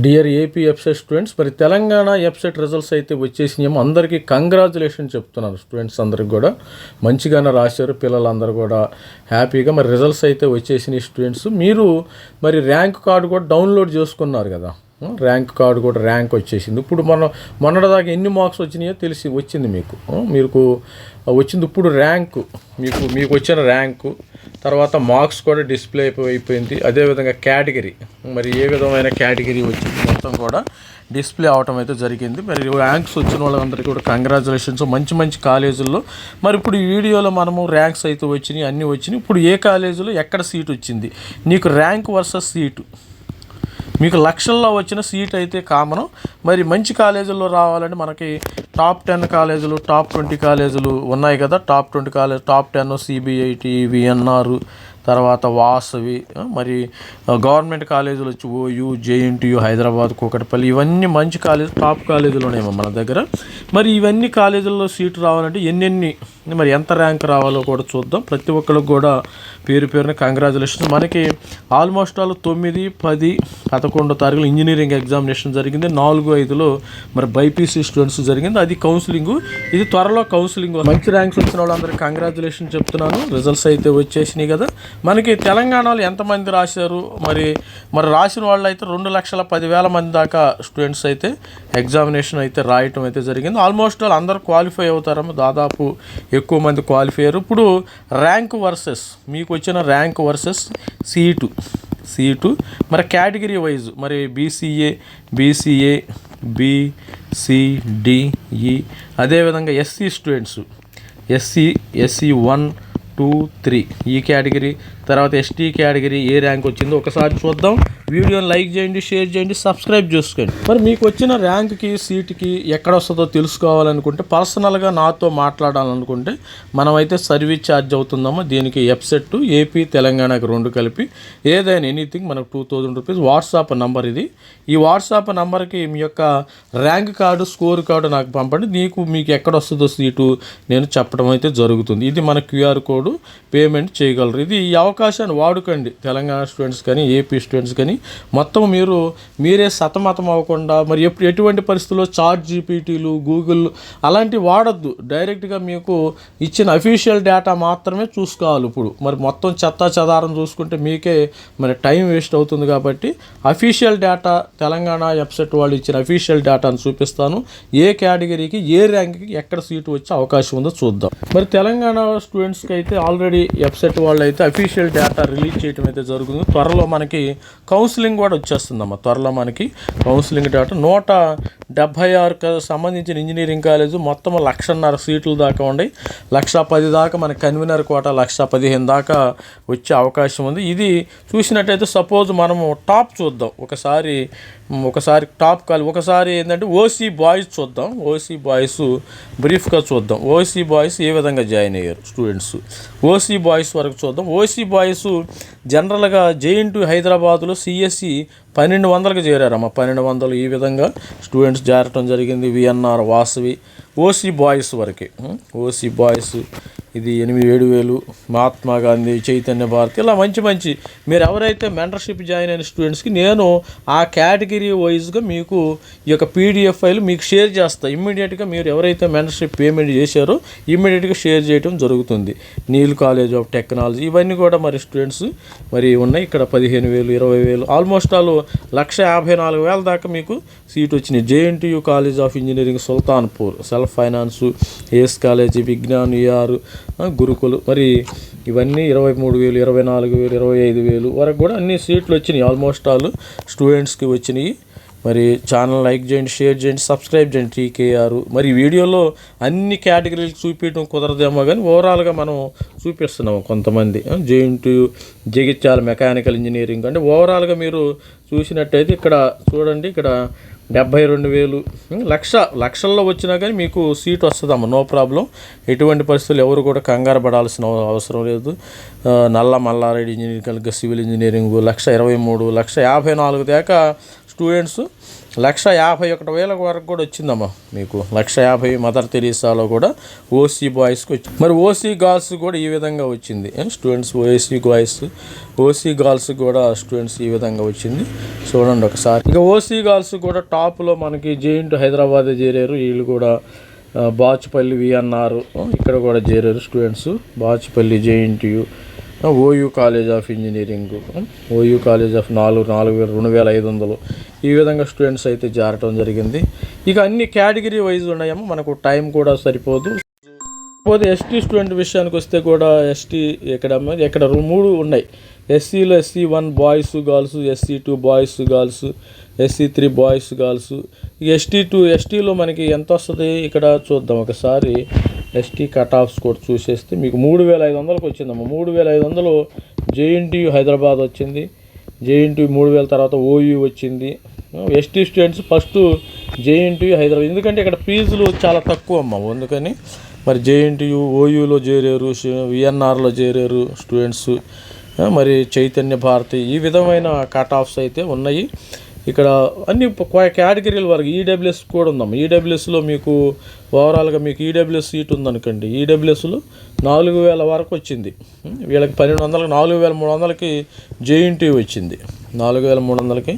Dear AP ఎఫ్సెట్ students, మరి Telangana ఎఫ్సెట్ results అయితే వచ్చేసినాయేమో. అందరికీ కంగ్రాచులేషన్ చెప్తున్నారు. స్టూడెంట్స్ అందరికి కూడా మంచిగానే రాశారు, పిల్లలందరూ కూడా హ్యాపీగా. మరి రిజల్ట్స్ అయితే వచ్చేసినాయి. స్టూడెంట్స్ మీరు మరి ర్యాంక్ కార్డు కూడా డౌన్లోడ్ చేసుకున్నారు కదా. ర్యాంక్ కార్డు కూడా ర్యాంక్ వచ్చేసింది. ఇప్పుడు మొన్నటిదాకా ఎన్ని మార్క్స్ వచ్చినాయో వచ్చింది మీకు వచ్చింది. ఇప్పుడు ర్యాంకు మీకు వచ్చిన ర్యాంకు తర్వాత మార్క్స్ కూడా డిస్ప్లే అయిపోయింది. అదేవిధంగా కేటగిరీ, మరి ఏ విధమైన కేటగిరీ వచ్చింది మొత్తం కూడా డిస్ప్లే అవటం అయితే జరిగింది. మరి ర్యాంక్స్ వచ్చిన వాళ్ళందరికీ కూడా కంగ్రాచులేషన్స్. మంచి మంచి కాలేజీల్లో మరి ఇప్పుడు ఈ వీడియోలో మనము ర్యాంక్స్ అయితే వచ్చినాయి, అన్నీ వచ్చినాయి. ఇప్పుడు ఏ కాలేజీలో ఎక్కడ సీట్ వచ్చింది, నీకు ర్యాంక్ వర్సెస్ సీటు, మీకు లక్షల్లో వచ్చిన సీట్ అయితే కామను. మరి మంచి కాలేజీల్లో రావాలంటే మనకి టాప్ 10 కాలేజీలు, టాప్ 20 కాలేజీలు ఉన్నాయి కదా. Top 20 college, top 10 CBIT, VNR, తర్వాత వాసవి, మరి గవర్నమెంట్ కాలేజీలు వచ్చి ఓయూ, జేఎన్టీయూ, హైదరాబాద్, కూకట్పల్లి, ఇవన్నీ మంచి కాలేజీ, టాప్ కాలేజీలు ఉన్నాయేమో మన దగ్గర. మరి ఇవన్నీ కాలేజీల్లో సీటు రావాలంటే మరి ఎంత ర్యాంక్ రావాలో కూడా చూద్దాం. ప్రతి ఒక్కరికి కూడా పేరున కంగ్రాచులేషన్స్. మనకి ఆల్మోస్ట్ ఆల్ 9, 10, 11 తారీఖులు ఇంజనీరింగ్ ఎగ్జామినేషన్ జరిగింది. 4, 5లో మరి బైపీసీ స్టూడెంట్స్ జరిగింది. అది కౌన్సిలింగ్, ఇది త్వరలో కౌన్సిలింగ్. మంచి ర్యాంక్స్ వచ్చిన వాళ్ళందరికీ కంగ్రాచులేషన్ చెప్తున్నాను. రిజల్ట్స్ అయితే వచ్చేసినాయి కదా. మనకి తెలంగాణలో ఎంతమంది రాశారు, మరి రాసిన వాళ్ళు అయితే 2,10,000 మంది దాకా స్టూడెంట్స్ అయితే ఎగ్జామినేషన్ అయితే రాయటం అయితే జరిగింది. ఆల్మోస్ట్ ఆల్ అందరూ క్వాలిఫై అవుతారమ్మా, దాదాపు ఎక్కువ మంది క్వాలిఫై అయ్యారు. ఇప్పుడు ర్యాంక్ వర్సెస్ మీకు వచ్చిన ర్యాంక్ వర్సెస్ సీటు మరి కేటగిరీ వైజ్, మరి బీసీఏ, బీసీడీఈ, అదేవిధంగా ఎస్సీ స్టూడెంట్స్, ఎస్సీ 1, 2, 3 ఈ కేటగిరీ, తర్వాత ఎస్టీ కేటగిరీ ఏ ర్యాంక్ వచ్చిందో ఒకసారి చూద్దాం. వీడియోని లైక్ చేయండి, షేర్ చేయండి, సబ్స్క్రైబ్ చేసుకోండి. మరి మీకు వచ్చిన ర్యాంక్కి, సీటుకి ఎక్కడ వస్తుందో తెలుసుకోవాలనుకుంటే, పర్సనల్గా నాతో మాట్లాడాలనుకుంటే మనమైతే సర్వీస్ ఛార్జ్ అవుతుందమ్మా. దీనికి ఎఫ్సెట్ ఏపీ తెలంగాణకి 2 కలిపి ఏదైనా ఎనీథింగ్ మనకు 2,000 రూపీస్. వాట్సాప్ నంబర్ ఇది. ఈ వాట్సాప్ నంబర్కి మీ యొక్క ర్యాంక్ కార్డు, స్కోర్ కార్డు నాకు పంపండి. మీకు ఎక్కడ వస్తుందో సీటు నేను చెప్పడం అయితే జరుగుతుంది. ఇది మన క్యూఆర్ కోడ్, పేమెంట్ చేయగలరు. ఈ అవకాశాన్ని వాడుకోండి. తెలంగాణ స్టూడెంట్స్ కానీ, ఏపీ స్టూడెంట్స్ కానీ మొత్తం మీరే సతమతం అవ్వకుండా, మరి ఎటువంటి పరిస్థితుల్లో చాట్ జీపీటీలు, గూగుల్ అలాంటివి వాడద్దు. డైరెక్ట్గా మీకు ఇచ్చిన అఫీషియల్ డేటా మాత్రమే చూసుకోవాలి. ఇప్పుడు మరి మొత్తం చెత్తా చెదారం చూసుకుంటే మీకే మరి టైం వేస్ట్ అవుతుంది. కాబట్టి అఫీషియల్ డేటా, తెలంగాణ ఎఫ్సెట్ వాళ్ళు ఇచ్చిన అఫీషియల్ డేటాను చూపిస్తాను. ఏ కేటగిరీకి, ఏ ర్యాంక్కి ఎక్కడ సీటు వచ్చే అవకాశం ఉందో చూద్దాం. మరి తెలంగాణ స్టూడెంట్స్కి అయితే ఆల్రెడీ ఎఫ్సెట్ వాళ్ళు అయితే అఫీషియల్ డేటా రిలీజ్ చేయడం అయితే జరుగుతుంది. త్వరలో మనకి కౌన్సిలింగ్ కూడా వచ్చేస్తుందమ్మా. త్వరలో మనకి కౌన్సిలింగ్ డేటా 176 సంబంధించిన ఇంజనీరింగ్ కాలేజు మొత్తం 1,50,000 సీట్లు దాకా ఉన్నాయి. 1,10,000 దాకా మన కన్వీనర్ కోట 1,15,000 దాకా వచ్చే అవకాశం ఉంది. ఇది చూసినట్టయితే సపోజ్ మనము టాప్ చూద్దాం ఒకసారి టాప్ ఒకసారి ఏంటంటే ఓసీ బాయ్స్ చూద్దాం. ఓసీ బాయ్స్ బ్రీఫ్గా చూద్దాం. ఓసీ బాయ్స్ ఏ విధంగా జాయిన్ అయ్యారు స్టూడెంట్స్, ఓసీ బాయ్స్ వరకు చూద్దాం. ఓసీ బాయ్స్ జనరల్గా జేఎన్టీయూ హైదరాబాద్లో సిఎస్సి 1,200కి చేరారమ్మా. 1,200 ఈ విధంగా స్టూడెంట్స్ చేరటం జరిగింది. విఎన్ఆర్, వాసవి, ఓసీ బాయ్స్ వరకే. ఓసీ బాయ్స్ ఇది 8,000-7,000. మహాత్మా గాంధీ, చైతన్య భారతి, ఇలా మంచి మీరు ఎవరైతే మెంటర్షిప్ జాయిన్ అయిన స్టూడెంట్స్కి నేను ఆ కేటగిరీ వైజ్గా మీకు ఈ యొక్క పీడిఎఫ్ ఫైల్ మీకు షేర్ చేస్తాను. ఇమ్మీడియట్గా మీరు ఎవరైతే మెంటర్షిప్ పేమెంట్ చేశారో ఇమ్మీడియట్గా షేర్ చేయడం జరుగుతుంది. నీల్ కాలేజ్ ఆఫ్ టెక్నాలజీ ఇవన్నీ కూడా మరి స్టూడెంట్స్ మరి ఉన్నాయి. ఇక్కడ 15,000, 20,000, ఆల్మోస్ట్ ఆల్ 1,54,000 దాకా మీకు సీట్ వచ్చినాయి. JNTU college of engineering Sultanpur, self finance, ACE college, Vignan, ఈఆర్, గురుకులు, మరి ఇవన్నీ 23,000, 24,000, 25,000 వరకు కూడా అన్ని సీట్లు వచ్చినాయి. ఆల్మోస్ట్ ఆల్ స్టూడెంట్స్కి వచ్చినాయి. మరి ఛానల్ లైక్ చేయండి, షేర్ చేయండి, సబ్స్క్రైబ్ చేయండి. టీకేఆర్ మరి వీడియోలో అన్ని కేటగిరీలు చూపించడం కుదరదేమో కానీ ఓవరాల్గా మనం చూపిస్తున్నాము. కొంతమంది జేఎన్టీయూ, జగిత్యాల మెకానికల్ ఇంజనీరింగ్ అంటే ఓవరాల్గా మీరు చూసినట్టయితే ఇక్కడ చూడండి. ఇక్కడ 72,000 లక్షల్లో వచ్చినా కానీ మీకు సీట్ వస్తుందమ్మా, నో ప్రాబ్లం. ఎటువంటి పరిస్థితులు ఎవరు కూడా కంగారు పడాల్సిన అవసరం లేదు. Nalla Malla Reddy engineering college civil engineering 1,23,000 1,54,000 దాకా స్టూడెంట్స్ 1,51,000 వరకు కూడా వచ్చిందమ్మా మీకు. 1,50,000 మదర్ తెరీసాలో కూడా ఓసీ బాయ్స్కి వచ్చింది. మరి ఓసీ గర్ల్స్ కూడా ఈ విధంగా వచ్చింది స్టూడెంట్స్. ఓసీ గర్ల్స్ కూడా స్టూడెంట్స్ ఈ విధంగా వచ్చింది, చూడండి ఒకసారి. ఇక ఓసీ గర్ల్స్ కూడా టాప్లో మనకి జేఎన్టీ హైదరాబాద్ చేరారు. వీళ్ళు కూడా బాచుపల్లి విఎన్ఆర్ ఇక్కడ కూడా చేరారు students. Bachupalli JNTU, OU college of engineering, OU college of 2,500 ఈ విధంగా స్టూడెంట్స్ అయితే చేరటం జరిగింది. ఇక అన్ని కేటగిరీ వైజ్ ఉన్నాయేమో, మనకు టైం కూడా సరిపోదు. పోతే ఎస్టీ స్టూడెంట్ విషయానికి వస్తే కూడా ఎస్టీ ఇక్కడ 3 ఉన్నాయి. ఎస్సీలో SC1 boys girls, SC2 boys girls, SC3 boys girls. ఎస్టీలో మనకి ఎంత వస్తుంది ఇక్కడ చూద్దాం ఒకసారి. ఎస్టీ కట్ ఆఫ్స్ కూడా చూసేస్తే మీకు 3,500కి వచ్చిందమ్మా. 3,500 జేఎన్టీ హైదరాబాద్ వచ్చింది. జేఎన్టీ 3,000 తర్వాత ఓయూ వచ్చింది. ST students first JNT Hyderabad, ఎందుకంటే ఇక్కడ ఫీజులు చాలా తక్కువ అమ్మ, అందుకని మరి జేఎన్టీయు ఓయూలో చేరారు, విఎన్ఆర్లో చేరారు స్టూడెంట్స్. మరి చైతన్య భారతి ఈ విధమైన కట్ ఆఫ్స్ అయితే ఉన్నాయి. ఇక్కడ అన్ని కేటగిరీల వరకు ఈడబ్ల్యూఎస్ కూడా ఉందమ్మా. ఈడబ్ల్యూఎస్లో మీకు ఓవరాల్గా మీకు ఈడబ్ల్యూఎస్ సీట్ ఉందనుకోండి. ఈడబ్ల్యూఎస్లో 4,000 వరకు వచ్చింది. వీళ్ళకి 1,200, 4,300కి జేఎన్టీ వచ్చింది. 4,300కి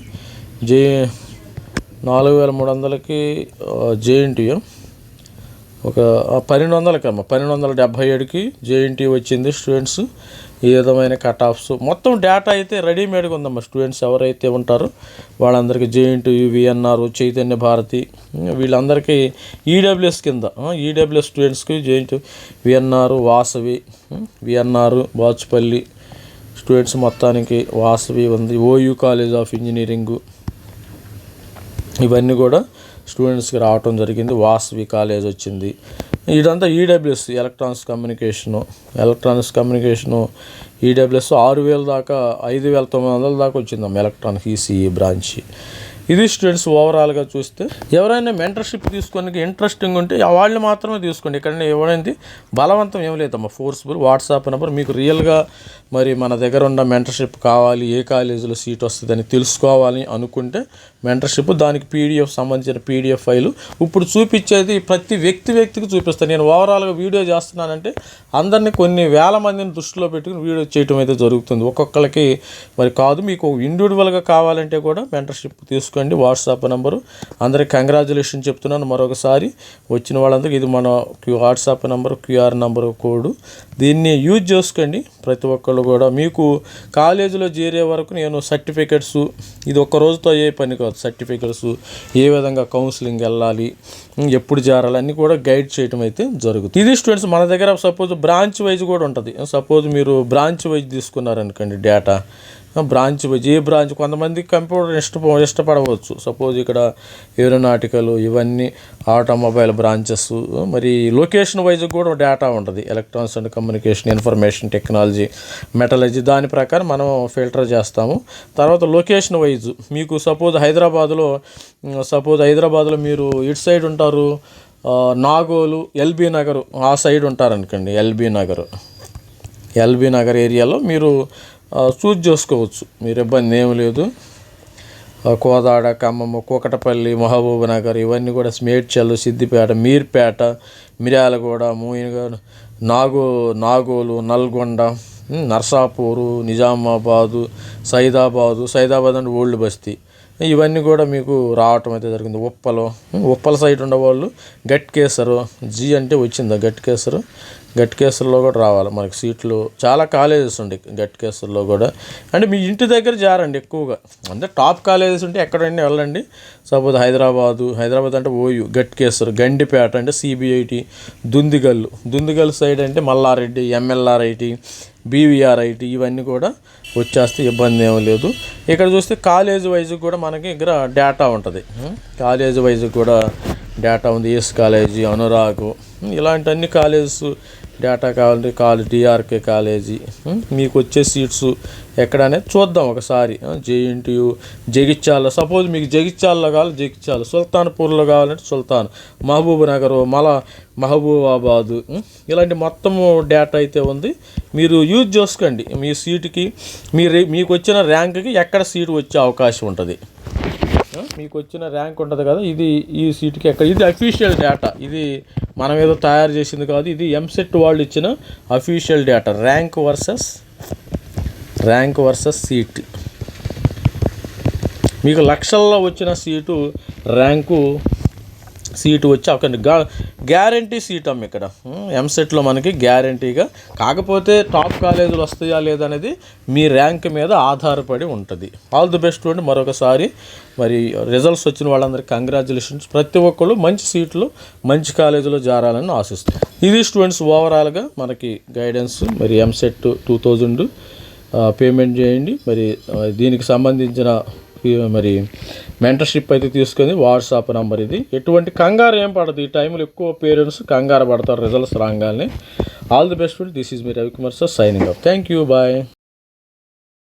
4,300కి జేఎన్టీ ఒక 1,200కి అమ్మ 1,277కి జేఎన్టీ వచ్చింది స్టూడెంట్స్. ఈ విధమైన కట్ ఆఫ్స్ మొత్తం డేటా అయితే రెడీమేడ్గా ఉందమ్మా. స్టూడెంట్స్ ఎవరైతే ఉంటారో వాళ్ళందరికీ జేఎన్టీ, విఎన్ఆర్, చైతన్య భారతి వీళ్ళందరికీ ఈడబ్ల్యూఎస్ కింద ఈడబ్ల్యూఎస్ స్టూడెంట్స్కి JNT, VNR, Vasavi, VNR, Bachupalli students మొత్తానికి వాసవి ఉంది. ఓయూ కాలేజ్ ఆఫ్ ఇంజనీరింగు ఇవన్నీ కూడా స్టూడెంట్స్కి రావటం జరిగింది. వాసవి కాలేజ్ వచ్చింది. ఇదంతా ఈడబ్ల్యూఎస్ ఎలక్ట్రానిక్స్ కమ్యూనికేషను ఈడబ్ల్యూఎస్ 6,000 దాకా 5,900 దాకా వచ్చిందమ్మ ఎలక్ట్రానిక్ ఈసీఈ బ్రాంచ్. ఇది స్టూడెంట్స్ ఓవరాల్గా చూస్తే. ఎవరైనా మెంటర్షిప్ తీసుకోనికి ఇంట్రెస్టింగ్ ఉంటే వాళ్ళు మాత్రమే తీసుకోండి. ఇక్కడ ఎవరైంది బలవంతం ఏం లేదమ్మా, ఫోర్స్ఫుల్. వాట్సాప్ నెంబర్ మీకు రియల్గా మరి మన దగ్గర ఉన్న మెంటర్షిప్ కావాలి, ఏ కాలేజీలో సీట్ వస్తుందని తెలుసుకోవాలి అనుకుంటే మెంటర్షిప్, దానికి సంబంధించిన పీడిఎఫ్ ఫైలు ఇప్పుడు చూపించేది ప్రతి వ్యక్తికి చూపిస్తాను. నేను ఓవరాల్గా వీడియో చేస్తున్నానంటే అందరినీ కొన్ని వేల మందిని దృష్టిలో పెట్టుకుని వీడియో చేయటం అయితే జరుగుతుంది. ఒక్కొక్కరికి మరి కాదు, మీకు ఇండివిజువల్గా కావాలంటే కూడా మెంటర్షిప్ తీసుకోండి. WhatsApp number. అందరికి కంగ్రాచులేషన్ చెప్తున్నాను మరొకసారి. వచ్చిన వాళ్ళందరికీ ఇది మన WhatsApp number, QR number, code. దీన్ని యూజ్ చేసుకోండి ప్రతి ఒక్కళ్ళు కూడా. మీకు కాలేజీలో చేరే వరకు నేను సర్టిఫికెట్స్, ఇది ఒక్క రోజుతో అయ్యే పని కాదు. సర్టిఫికెట్స్, ఏ విధంగా కౌన్సిలింగ్ వెళ్ళాలి, ఎప్పుడు చేరాలి అన్నీ కూడా గైడ్ చేయడం అయితే జరుగుతుంది. ఇది స్టూడెంట్స్ మన దగ్గర సపోజ్ బ్రాంచ్ వైజ్ కూడా ఉంటుంది. సపోజ్ మీరు బ్రాంచ్ వైజ్ తీసుకున్నారనుకోండి డేటా, బ్రాంచ్ వైజ్ ఏ బ్రాంచ్, కొంతమంది కంప్యూటర్ ఇష్టపడవచ్చు. సపోజ్ ఇక్కడ ఏరోనాటికల్ ఇవన్నీ ఆటోమొబైల్ బ్రాంచెస్, మరి లొకేషన్ వైజ్ కూడా డేటా ఉంటుంది. Electronics and communication, information technology, metallurgy, దాని ప్రకారం మనం ఫిల్టర్ చేస్తాము. తర్వాత లొకేషన్ వైజ్ మీకు సపోజ్ హైదరాబాద్లో మీరు ఇటు సైడ్ ఉంటారు, నాగోలు, ఎల్బీ నగర్ ఆ సైడ్ ఉంటారనుకోండి. ఎల్బీ నగర్ ఏరియాలో మీరు చూజ్ చేసుకోవచ్చు, మీరు ఇబ్బంది ఏమి లేదు. కోదాడ, ఖమ్మం, కూకటపల్లి, మహబూబ్ నగర్ ఇవన్నీ కూడా మేడ్చల్, సిద్దిపేట, మీర్పేట, మిర్యాలగూడ, మూయినగర్, నాగోలు, నల్గొండ, నర్సాపూరు, నిజామాబాదు, సైదాబాద్ అంటే ఓల్డ్ బస్తీ ఇవన్నీ కూడా మీకు రావటం అయితే జరిగింది. ఉప్పల సైడ్ ఉండేవాళ్ళు గట్కేసరు, జీ అంటే వచ్చిందా గట్కేసర్లో కూడా రావాలి మనకి సీట్లు. చాలా కాలేజెస్ ఉండే గట్కేసర్లో కూడా. అంటే మీ ఇంటి దగ్గర జారండి ఎక్కువగా, అంటే టాప్ కాలేజెస్ ఉంటే ఎక్కడైనా వెళ్ళండి. సపోజ్ హైదరాబాద్ అంటే ఓయూ, గట్కేసర్, గండిపేట అంటే CBIT, దుందిగల్ సైడ్ అంటే మల్లారెడ్డి, MLRIT, BVRIT ఇవన్నీ కూడా వచ్చేస్తే ఇబ్బంది ఏమీ లేదు. ఇక్కడ చూస్తే కాలేజ్ వైజ్ కూడా మనకి ఇక్కడ డేటా ఉంటుంది. కాలేజ్ వైజ్ కూడా డేటా ఉంది. ఏస్ కాలేజీ, అనురాగ్ ఇలాంటి అన్ని కాలేజెస్ డేటా కావాలంటే డిఆర్కే కాలేజీ, మీకు వచ్చే సీట్స్ ఎక్కడనే చూద్దాం ఒకసారి. జేఎన్టీయు, జగిత్యాల, సపోజ్ మీకు జగిత్యాలలో కావాలి జగిత్యాల, సుల్తాన్పూర్లో కావాలంటే సుల్తాన్, మహబూబ్ నగర్, మహబూబాబాదు, ఇలాంటి మొత్తము డేటా అయితే ఉంది. మీరు యూజ్ చేసుకోండి. మీ సీటుకి మీకు వచ్చిన ర్యాంక్కి ఎక్కడ సీటు వచ్చే అవకాశం ఉంటుంది. మీకు వచ్చిన ర్యాంక్ ఉంటుంది కదా, ఈ సీటుకి ఎక్కడ, ఇది అఫీషియల్ డేటా, ఇది మనం ఏదో తయారు చేసింది కాదు, ఇది ఎంసెట్ వాళ్ళు ఇచ్చిన official data. Rank versus seat. మీకు లక్షల్లో వచ్చిన సీటు వచ్చి అక్కడ గ్యారంటీ సీట్ అమ్మ ఇక్కడ ఎంసెట్లో మనకి గ్యారంటీగా. కాకపోతే టాప్ కాలేజీలు వస్తాయా లేదనేది మీ ర్యాంక్ మీద ఆధారపడి ఉంటుంది. ఆల్ ది బెస్ట్ అండి. మరొకసారి మరి రిజల్ట్స్ వచ్చిన వాళ్ళందరికీ కంగ్రాచులేషన్స్. ప్రతి ఒక్కళ్ళు మంచి సీట్లు మంచి కాలేజీలో చేరాలని ఆశిస్తాం. ఇది స్టూడెంట్స్ ఓవరాల్గా మనకి గైడెన్స్. మరి ఎంసెట్ 2000 పేమెంట్ చేయండి. మరి దీనికి సంబంధించిన మరి మెంటర్షిప్ అయితే తీసుకొని వాట్సాప్ నంబర్ ఇది. ఎటువంటి కంగారు ఏం పడదు. ఈ టైంలో ఎక్కువ పేరెంట్స్ కంగారు పడతారు రిజల్ట్స్ రాగానే. All the best. This is me Ravikumar sir signing off. Thank you. Bye.